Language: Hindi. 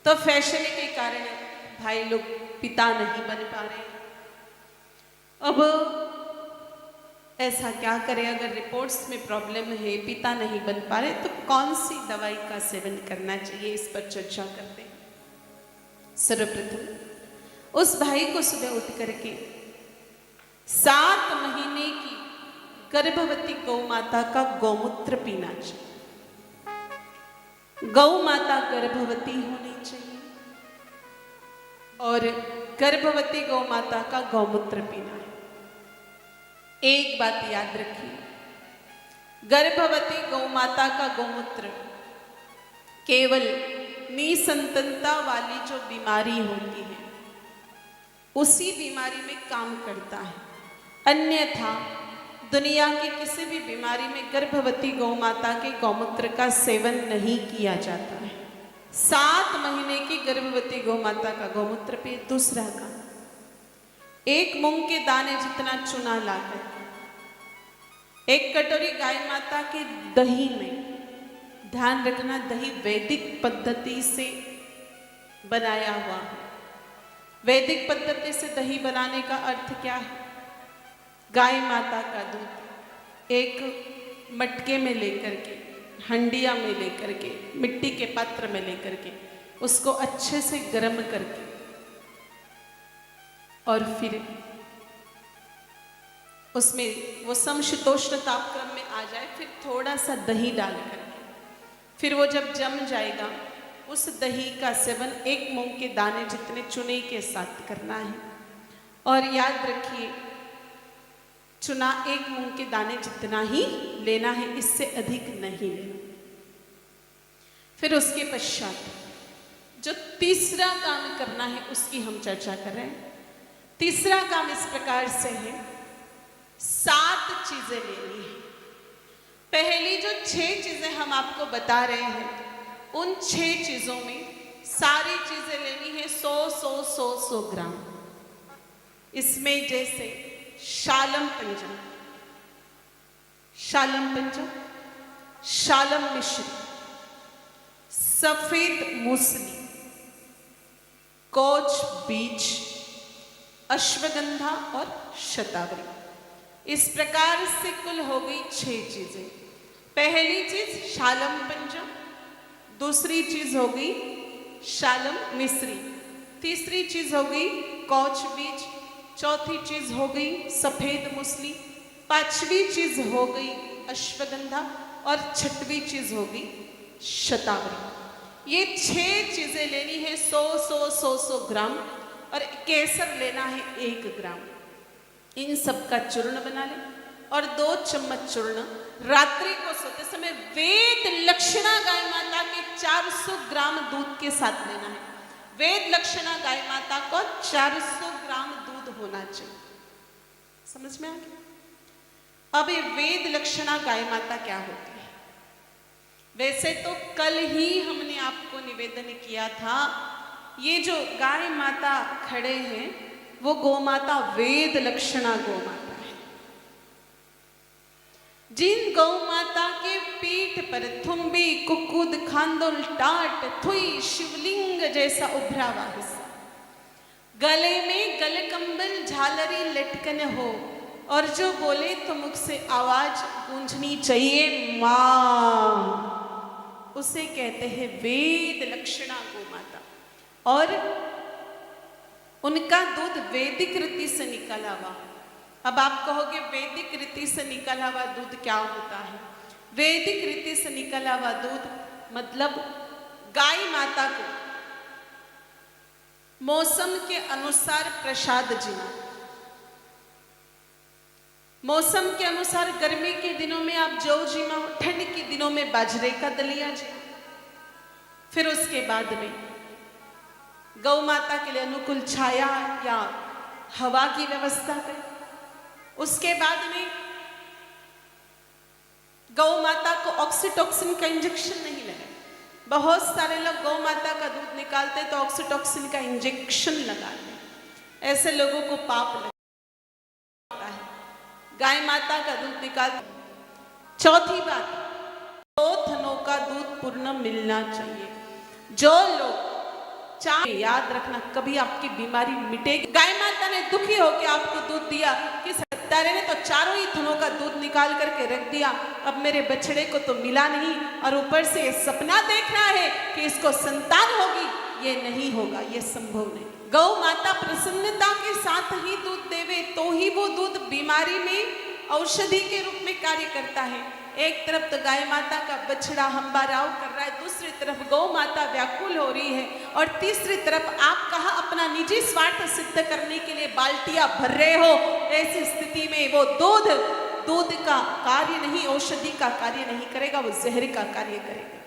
तो फैशन के कारण भाई लोग पिता नहीं बन पा रहे। अब ऐसा क्या करें, अगर रिपोर्ट्स में प्रॉब्लम है, पिता नहीं बन पा रहे, तो कौन सी दवाई का सेवन करना चाहिए, इस पर चर्चा करते हैं। सर्वप्रथम उस भाई को सुबह उठ करके 7 महीने की गर्भवती गौ माता का गौमूत्र पीना चाहिए। गौ माता गर्भवती होनी चाहिए और गर्भवती गौ माता का गौमूत्र पीना है। एक बात याद रखिए, गर्भवती गौ माता का गौमूत्र केवल निसंतानता वाली जो बीमारी होती है उसी बीमारी में काम करता है, अन्यथा दुनिया की किसी भी बीमारी में गर्भवती गौ माता के गौमूत्र का सेवन नहीं किया जाता है। 7 महीने की गर्भवती गौ माता का गौमूत्र पे। दूसरा काम, 1 मूंग के दाने जितना चूना लाकर 1 कटोरी गाय माता के दही में, ध्यान रखना दही वैदिक पद्धति से बनाया हुआ है। वैदिक पद्धति से दही बनाने का अर्थ क्या है? गाय माता का दूध एक मटके में लेकर के, हंडिया में लेकर के, मिट्टी के पात्र में लेकर के उसको अच्छे से गर्म करके और फिर उसमें वो समशीतोष्ण तापक्रम में आ जाए, फिर थोड़ा सा दही डाल करके फिर वो जब जम जाएगा, उस दही का सेवन 1 मूंग के दाने जितने चूने के साथ करना है। और याद रखिए, चुना 1 मूंग के दाने जितना ही लेना है, इससे अधिक नहीं लेना। फिर उसके पश्चात जो तीसरा काम करना है उसकी हम चर्चा कर रहे हैं। तीसरा काम इस प्रकार से है, 7 चीजें लेनी है। पहली जो 6 चीजें हम आपको बता रहे हैं, उन 6 चीजों में सारी चीजें लेनी है 100 ग्राम। इसमें जैसे शालम पंचम, शालम मिश्री, सफेद मूसली, कोच बीज, अश्वगंधा और शतावरी। इस प्रकार से कुल हो गई 6 चीजें। पहली चीज शालम पंचम, दूसरी चीज हो गई शालम मिश्री, तीसरी चीज हो गई कोच बीज, चौथी चीज हो गई सफेद मूसली, 5वीं चीज हो गई अश्वगंधा और 6वीं चीज हो गई शतावरी। ये 6 चीजें लेनी है 100 ग्राम, और केसर लेना है 1 ग्राम। इन सब का चूर्ण बना लें और 2 चम्मच चूर्ण रात्रि को सोते समय वेद लक्षणा गाय माता के 400 ग्राम दूध के साथ लेना है। वेद लक्षणा गाय माता को 400 ग्राम दूध होना चाहिए। समझ में आ गया? अब ये वेद लक्षणा गाय माता क्या होती है? वैसे तो कल ही हमने आपको निवेदन किया था, ये जो गाय माता खड़े हैं वो गौ माता वेद लक्षणा गौ माता है। जिन गौ माता के पीठ पर थुम्बी, कुकुद, खांदुल, टाट, थुई, शिवलिंग जैसा उभरा हुआ हिस्सा, गले में गलकंबल झालरी लटकन हो और जो बोले तो मुख से आवाज गूंजनी चाहिए मां, उसे कहते हैं वेद लक्षणा गौ माता। और उनका दूध वैदिक रीति से निकला हुआ। अब आप कहोगे वैदिक रीति से निकला हुआ दूध क्या होता है? वैदिक रीति से निकला हुआ दूध मतलब गाय माता को मौसम के अनुसार प्रसाद जीना। मौसम के अनुसार गर्मी के दिनों में आप जौ जीमा, ठंड के दिनों में बाजरे का दलिया जीमा। फिर उसके बाद में गौ माता के लिए अनुकूल छाया या हवा की व्यवस्था करें। उसके बाद में गौ माता को ऑक्सीटोसिन का इंजेक्शन नहीं लगा। बहुत सारे लोग गौ माता का दूध निकालते तो ऑक्सीटोसिन का इंजेक्शन लगाते, ऐसे लोगों को पाप लगता है। गाय माता का दूध निकालते। चौथी बात, 2 थनों का दूध पूर्ण मिलना चाहिए। जो लोग याद रखना, कभी आपकी बीमारी मिटेगी। गाय माता ने दुखी होकर आपको दूध दिया कि सत्तारे ने तो चारों ही थनों का दूध निकाल करके रख दिया, अब मेरे बछड़े को तो मिला नहीं, और ऊपर से ये सपना देखना है कि इसको संतान होगी, ये नहीं होगा, ये संभव नहीं। गौ माता प्रसन्नता के साथ ही दूध देवे तो ही वो दूध बीमारी में औषधि के रूप में कार्य करता है। एक तरफ तो गाय माता का बछड़ा हंबाराव कर रहा है, दूसरी तरफ गौ माता व्याकुल हो रही है, और तीसरी तरफ आप कहा अपना निजी स्वार्थ सिद्ध करने के लिए बाल्टियां भर रहे हो। ऐसी स्थिति में वो दूध का कार्य नहीं, औषधि का कार्य नहीं करेगा, वो जहर का कार्य करेगा।